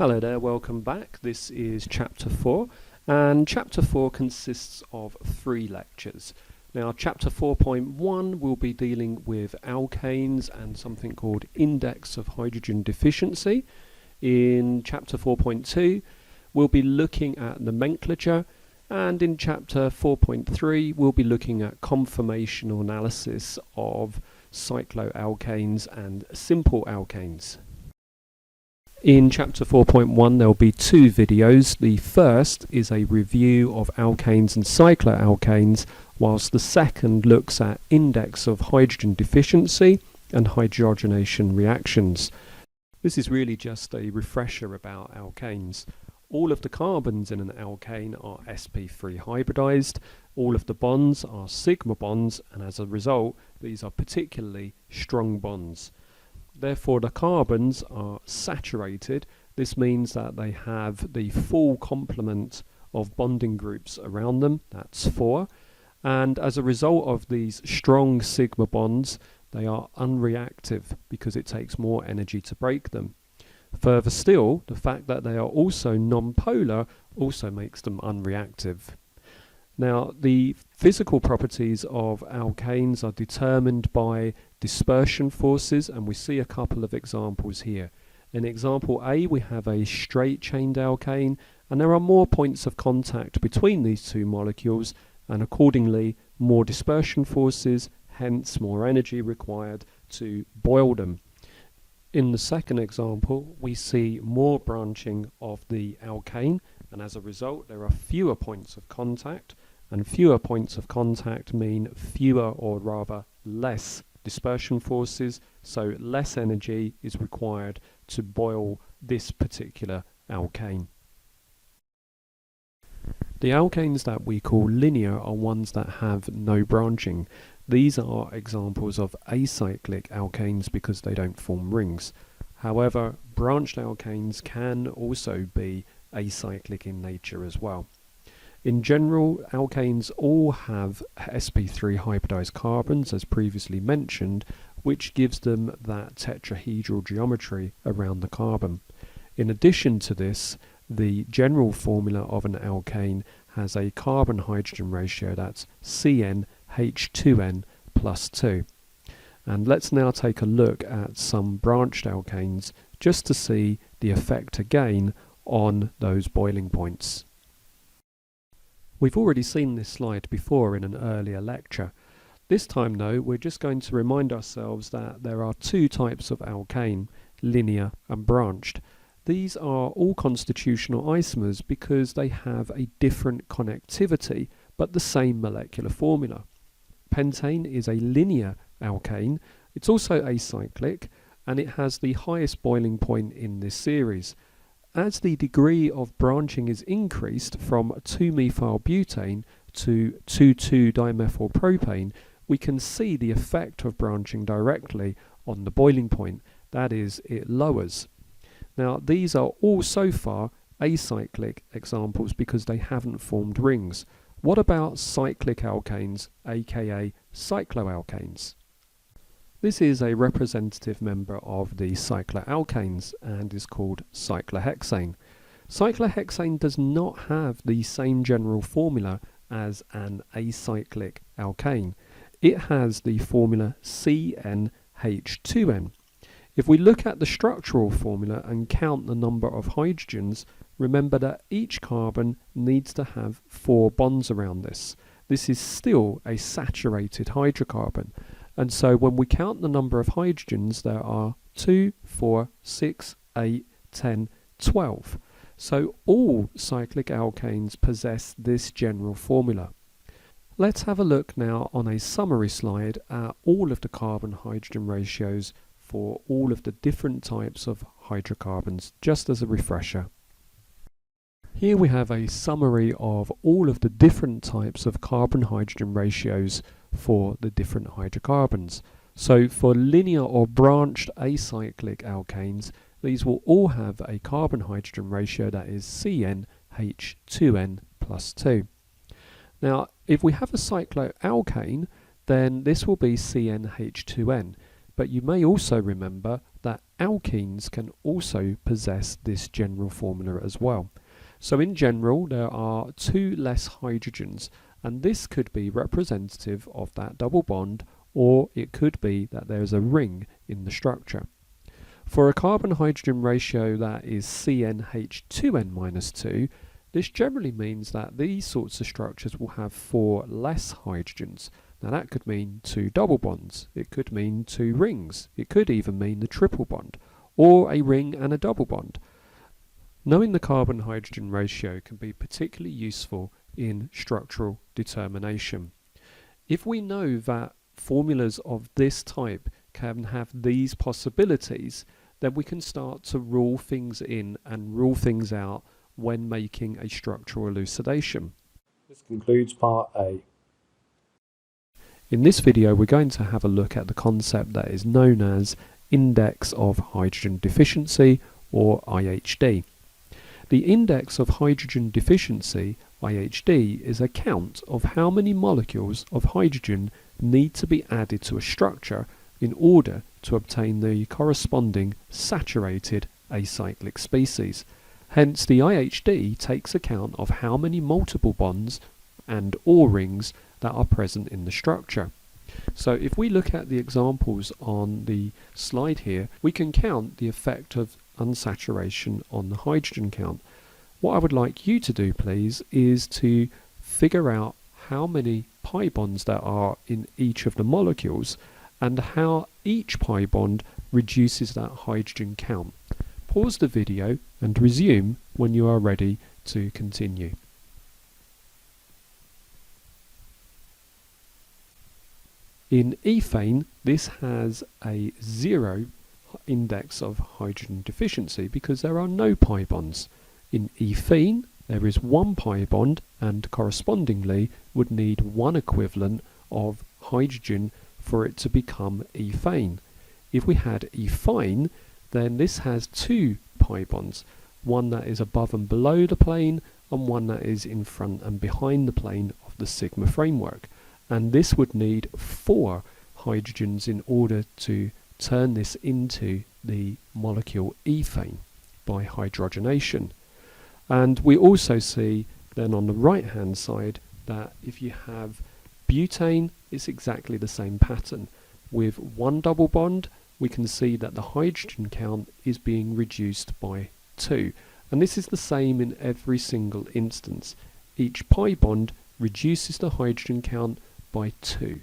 Hello there, welcome back. This is Chapter 4, and Chapter 4 consists of 3 lectures. Now, Chapter 4.1 will be dealing with alkanes and something called Index of Hydrogen Deficiency. In Chapter 4.2, we'll be looking at Nomenclature, and in Chapter 4.3, we'll be looking at conformation analysis of cycloalkanes and simple alkanes. In Chapter 4.1 there will be 2 videos. The first is a review of alkanes and cycloalkanes, whilst the second looks at index of hydrogen deficiency and hydrogenation reactions. This is really just a refresher about alkanes. All of the carbons in an alkane are sp3 hybridized, all of the bonds are sigma bonds, and as a result these are particularly strong bonds. Therefore the carbons are saturated. This means that they have the full complement of bonding groups around them, that's 4, and as a result of these strong sigma bonds they are unreactive because it takes more energy to break them. Further still, the fact that they are also non-polar also makes them unreactive. Now, the physical properties of alkanes are determined by dispersion forces, and we see a couple of examples here. In example A, we have a straight-chained alkane, and there are more points of contact between these 2 molecules, and accordingly more dispersion forces, hence more energy required to boil them. In the second example, we see more branching of the alkane, and as a result there are fewer points of contact, and fewer points of contact mean fewer, or rather less, dispersion forces, so less energy is required to boil this particular alkane. The alkanes that we call linear are ones that have no branching. These are examples of acyclic alkanes because they don't form rings. However, branched alkanes can also be acyclic in nature as well. In general, alkanes all have sp3 hybridized carbons, as previously mentioned, which gives them that tetrahedral geometry around the carbon. In addition to this, the general formula of an alkane has a carbon-hydrogen ratio that's CnH2n plus 2. And let's now take a look at some branched alkanes just to see the effect again on those boiling points. We've already seen this slide before in an earlier lecture. This time though, we're just going to remind ourselves that there are 2 types of alkane, linear and branched. These are all constitutional isomers because they have a different connectivity but the same molecular formula. Pentane is a linear alkane. It's also acyclic, and it has the highest boiling point in this series. As the degree of branching is increased from 2-methylbutane to 2,2-dimethylpropane, we can see the effect of branching directly on the boiling point, that is, it lowers. Now, these are all so far acyclic examples because they haven't formed rings. What about cyclic alkanes, aka cycloalkanes? This is a representative member of the cycloalkanes and is called cyclohexane. Cyclohexane does not have the same general formula as an acyclic alkane. It has the formula CnH2n. If we look at the structural formula and count the number of hydrogens, remember that each carbon needs to have 4 bonds around this. This is still a saturated hydrocarbon. And so when we count the number of hydrogens, there are 2, 4, 6, 8, 10, 12. So all cyclic alkanes possess this general formula. Let's have a look now on a summary slide at all of the carbon-hydrogen ratios for all of the different types of hydrocarbons, just as a refresher. Here we have a summary of all of the different types of carbon-hydrogen ratios for the different hydrocarbons. So for linear or branched acyclic alkanes, these will all have a carbon-hydrogen ratio that is CnH2n plus 2. Now, if we have a cycloalkane, then this will be CnH2n, but you may also remember that alkenes can also possess this general formula as well. So in general, there are 2 less hydrogens, and this could be representative of that double bond, or it could be that there's a ring in the structure. For a carbon-hydrogen ratio that is CnH2n-2, this generally means that these sorts of structures will have 4 less hydrogens. Now that could mean 2 double bonds, it could mean 2 rings, it could even mean the triple bond, or a ring and a double bond. Knowing the carbon-hydrogen ratio can be particularly useful in structural determination. If we know that formulas of this type can have these possibilities, then we can start to rule things in and rule things out when making a structural elucidation. This concludes part A. In this video, we're going to have a look at the concept that is known as Index of Hydrogen Deficiency, or IHD. The Index of Hydrogen Deficiency, IHD, is a count of how many molecules of hydrogen need to be added to a structure in order to obtain the corresponding saturated acyclic species. Hence, the IHD takes account of how many multiple bonds and or rings that are present in the structure. So if we look at the examples on the slide here, we can count the effect of unsaturation on the hydrogen count. What I would like you to do, please, is to figure out how many pi bonds there are in each of the molecules and how each pi bond reduces that hydrogen count. Pause the video and resume when you are ready to continue. In ethane, this has a 0 index of hydrogen deficiency because there are no pi bonds. In ethene, there is 1 pi bond and correspondingly would need 1 equivalent of hydrogen for it to become ethane. If we had ethyne, then this has 2 pi bonds, one that is above and below the plane and one that is in front and behind the plane of the sigma framework. And this would need 4 hydrogens in order to turn this into the molecule ethane by hydrogenation. And we also see then on the right hand side that if you have butane, it's exactly the same pattern. With 1 double bond, we can see that the hydrogen count is being reduced by 2. And this is the same in every single instance. Each pi bond reduces the hydrogen count by 2.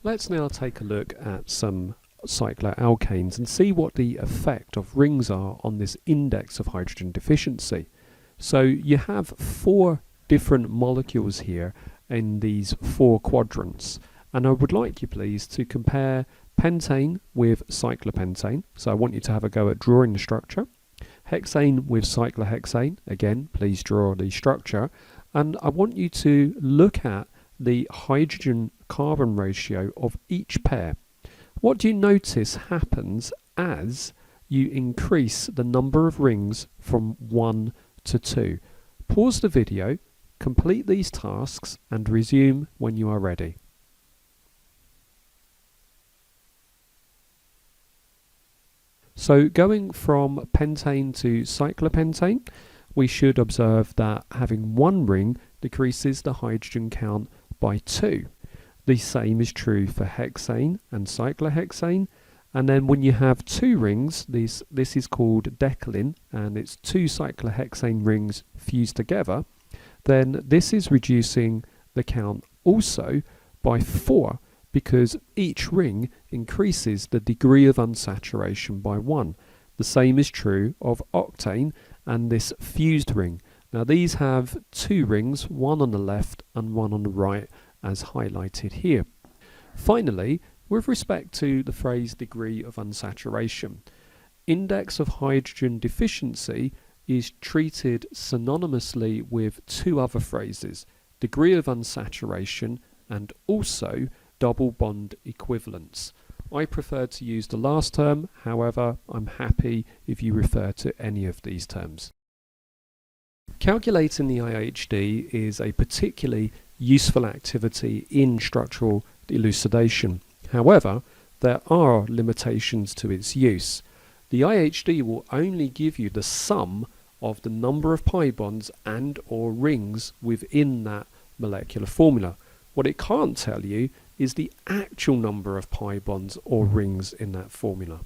Let's now take a look at some cycloalkanes and see what the effect of rings are on this index of hydrogen deficiency. So you have 4 different molecules here in these 4 quadrants, and I would like you please to compare pentane with cyclopentane. So I want you to have a go at drawing the structure. Hexane with cyclohexane, again please draw the structure, and I want you to look at the hydrogen carbon ratio of each pair. What do you notice happens as you increase the number of rings from 1 to 2? Pause the video, complete these tasks and resume when you are ready. So going from pentane to cyclopentane, we should observe that having 1 ring decreases the hydrogen count by 2. The same is true for hexane and cyclohexane. And then when you have 2 rings, this is called decalin, and it's 2 cyclohexane rings fused together, then this is reducing the count also by 4, because each ring increases the degree of unsaturation by 1. The same is true of octane and this fused ring. Now these have 2 rings, one on the left and one on the right, as highlighted here. Finally, with respect to the phrase degree of unsaturation, index of hydrogen deficiency is treated synonymously with 2 other phrases, degree of unsaturation and also double bond equivalence. I prefer to use the last term, however, I'm happy if you refer to any of these terms. Calculating the IHD is a particularly useful activity in structural elucidation. However, there are limitations to its use. The IHD will only give you the sum of the number of pi bonds and or rings within that molecular formula. What it can't tell you is the actual number of pi bonds or rings in that formula.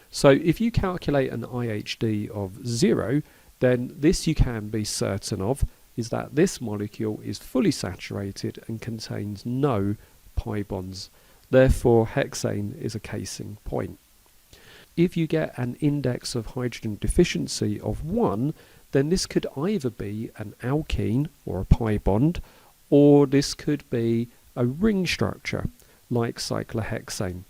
So if you calculate an IHD of 0, then this you can be certain of is that this molecule is fully saturated and contains no pi bonds. Therefore, hexane is a casing point. If you get an index of hydrogen deficiency of 1, then this could either be an alkene or a pi bond, or this could be a ring structure like cyclohexane.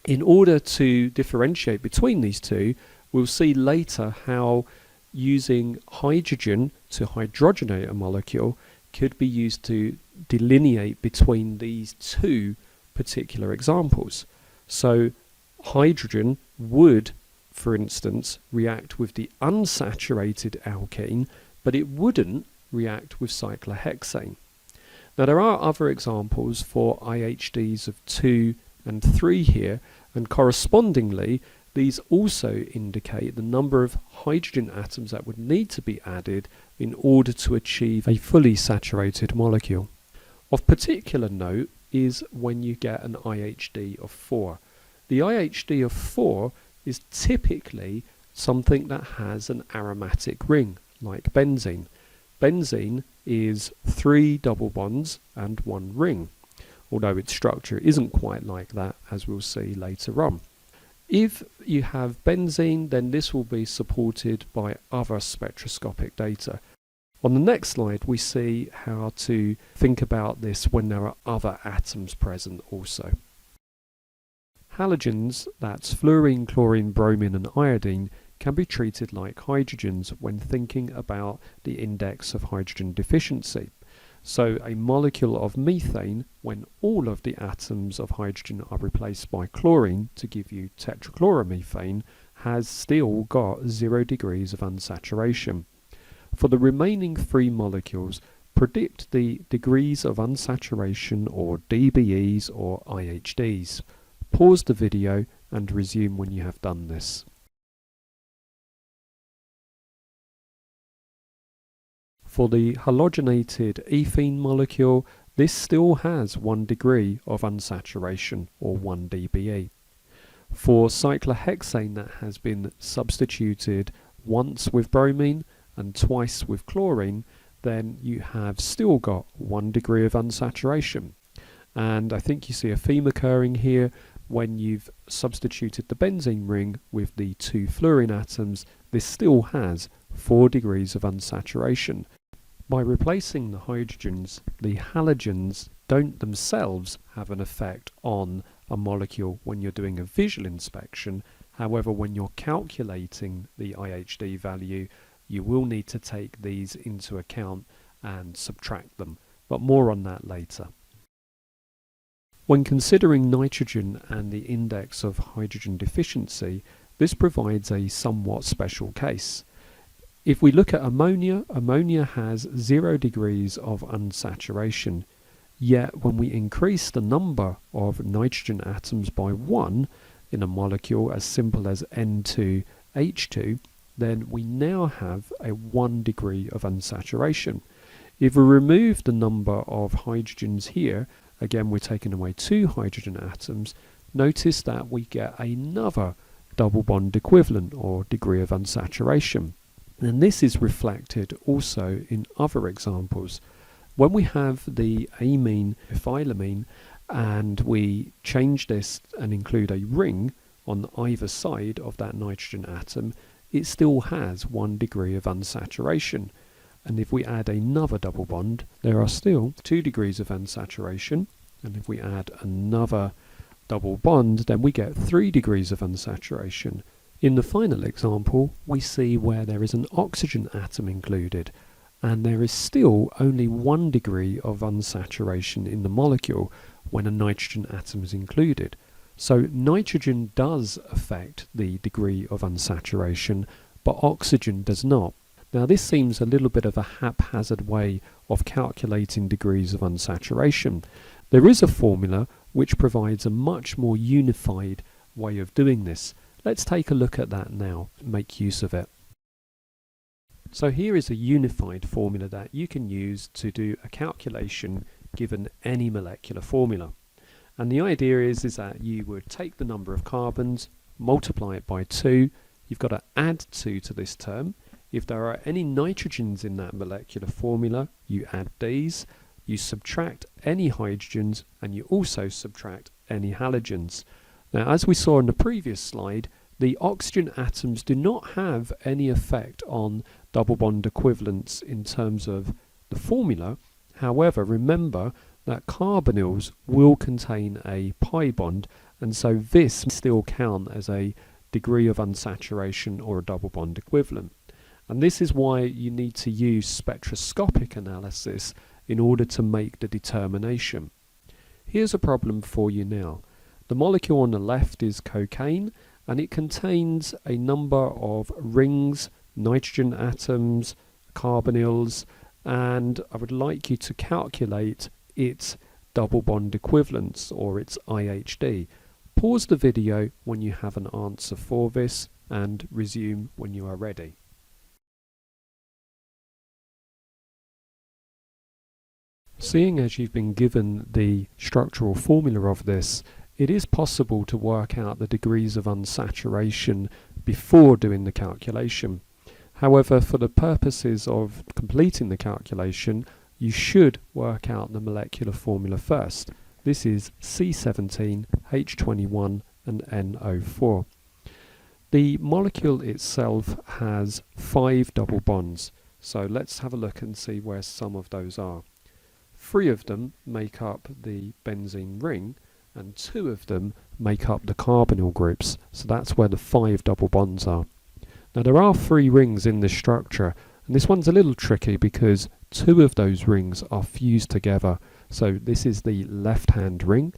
In order to differentiate between these two, we'll see later how using hydrogen to hydrogenate a molecule could be used to delineate between these two particular examples. So hydrogen would, for instance, react with the unsaturated alkene, but it wouldn't react with cyclohexane. Now there are other examples for IHDs of 2 and 3 here, and correspondingly these also indicate the number of hydrogen atoms that would need to be added in order to achieve a fully saturated molecule. Of particular note is when you get an IHD of 4. The IHD of 4 is typically something that has an aromatic ring, like benzene. Benzene is 3 double bonds and 1 ring, although its structure isn't quite like that, as we'll see later on. If you have benzene, then this will be supported by other spectroscopic data. On the next slide, we see how to think about this when there are other atoms present also. Halogens, that's fluorine, chlorine, bromine and iodine, can be treated like hydrogens when thinking about the index of hydrogen deficiency. So a molecule of methane, when all of the atoms of hydrogen are replaced by chlorine to give you tetrachloromethane, has still got 0 degrees of unsaturation. For the remaining 3 molecules, predict the degrees of unsaturation, or dBEs or IHDs. Pause the video and resume when you have done this. For the halogenated ethene molecule, this still has 1 degree of unsaturation, or 1 dBe. For cyclohexane that has been substituted once with bromine and twice with chlorine, then you have still got 1 degree of unsaturation. And I think you see a theme occurring here. When you've substituted the benzene ring with the 2 fluorine atoms, this still has 4 degrees of unsaturation. By replacing the hydrogens, the halogens don't themselves have an effect on a molecule when you're doing a visual inspection. However, when you're calculating the IHD value, you will need to take these into account and subtract them, but more on that later. When considering nitrogen and the index of hydrogen deficiency, this provides a somewhat special case. If we look at ammonia, ammonia has 0 degrees of unsaturation, yet when we increase the number of nitrogen atoms by 1 in a molecule as simple as N2H2, then we now have a 1 degree of unsaturation. If we remove the number of hydrogens here, again we're taking away 2 hydrogen atoms, notice that we get another double bond equivalent, or degree of unsaturation. And this is reflected also in other examples. When we have the amine ethylamine and we change this and include a ring on either side of that nitrogen atom, it still has 1 degree of unsaturation. And if we add another double bond, there are still 2 degrees of unsaturation. And if we add another double bond, then we get 3 degrees of unsaturation. In the final example, we see where there is an oxygen atom included, and there is still only 1 degree of unsaturation in the molecule when a nitrogen atom is included. So nitrogen does affect the degree of unsaturation, but oxygen does not. Now this seems a little bit of a haphazard way of calculating degrees of unsaturation. There is a formula which provides a much more unified way of doing this. Let's take a look at that now, make use of it. So here is a unified formula that you can use to do a calculation given any molecular formula. And the idea is that you would take the number of carbons, multiply it by 2, you've got to add 2 to this term. If there are any nitrogens in that molecular formula, you add these, you subtract any hydrogens, and you also subtract any halogens. Now, as we saw in the previous slide, the oxygen atoms do not have any effect on double bond equivalents in terms of the formula. However, remember that carbonyls will contain a pi bond, and so this still count as a degree of unsaturation or a double bond equivalent. And this is why you need to use spectroscopic analysis in order to make the determination. Here's a problem for you now. The molecule on the left is cocaine, and it contains a number of rings, nitrogen atoms, carbonyls, and I would like you to calculate its double bond equivalence, or its IHD. Pause the video when you have an answer for this and resume when you are ready. Seeing as you've been given the structural formula of this, it is possible to work out the degrees of unsaturation before doing the calculation. However, for the purposes of completing the calculation, you should work out the molecular formula first. This is C17, H21 and NO4. The molecule itself has 5 double bonds, so let's have a look and see where some of those are. 3 of them make up the benzene ring, and 2 of them make up the carbonyl groups, so that's where the 5 double bonds are. Now there are 3 rings in this structure, and this one's a little tricky because 2 of those rings are fused together. So this is the left hand ring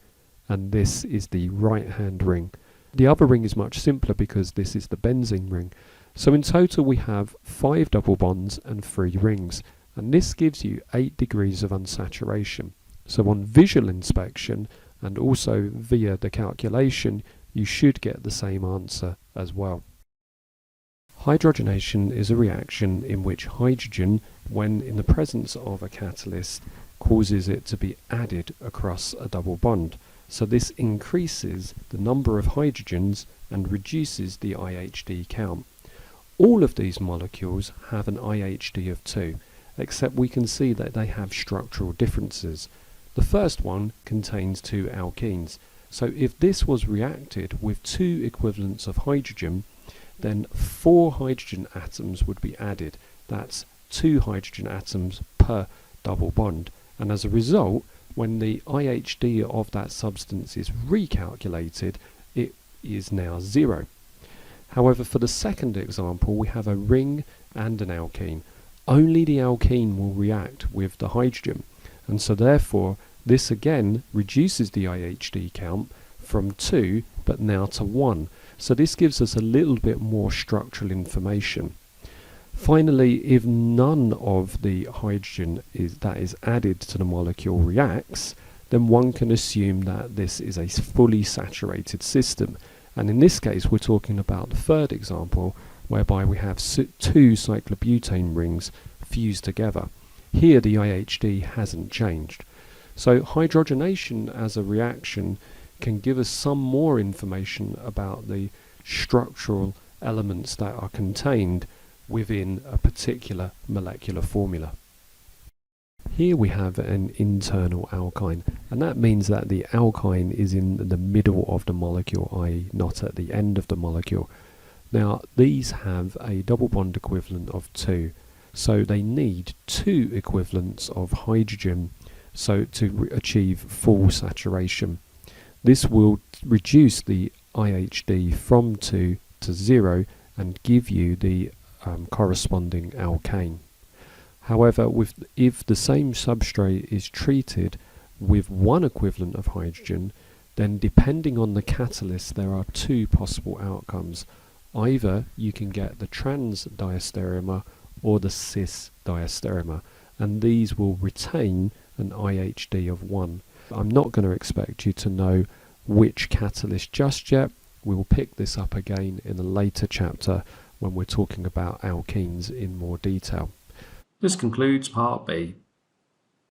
and this is the right hand ring. The other ring is much simpler because this is the benzene ring. So in total we have 5 double bonds and 3 rings, and this gives you 8 degrees of unsaturation. So on visual inspection and also via the calculation, you should get the same answer as well. Hydrogenation is a reaction in which hydrogen, when in the presence of a catalyst, causes it to be added across a double bond. So this increases the number of hydrogens and reduces the IHD count. All of these molecules have an IHD of 2, except we can see that they have structural differences. The first one contains 2 alkenes. So if this was reacted with 2 equivalents of hydrogen, then 4 hydrogen atoms would be added. That's 2 hydrogen atoms per double bond. And as a result, when the IHD of that substance is recalculated, it is now 0. However, for the second example, we have a ring and an alkene. Only the alkene will react with the hydrogen, and so therefore this again reduces the IHD count from 2 but now to 1. So this gives us a little bit more structural information. Finally, if none of the hydrogen that is added to the molecule reacts, then one can assume that this is a fully saturated system. And in this case, we're talking about the third example, whereby we have 2 cyclobutane rings fused together. Here the IHD hasn't changed. So hydrogenation as a reaction can give us some more information about the structural elements that are contained within a particular molecular formula. Here we have an internal alkyne, and that means that the alkyne is in the middle of the molecule, i.e. not at the end of the molecule. Now these have a double bond equivalent of 2, so they need 2 equivalents of hydrogen so to achieve full saturation. This will reduce the IHD from 2 to 0 and give you the corresponding alkane. However, if the same substrate is treated with 1 equivalent of hydrogen, then depending on the catalyst there are 2 possible outcomes. Either you can get the trans diastereomer or the cis diastereomer, and these will retain an IHD of 1. I'm not going to expect you to know which catalyst just yet. We will pick this up again in a later chapter when we're talking about alkenes in more detail. This concludes Part B.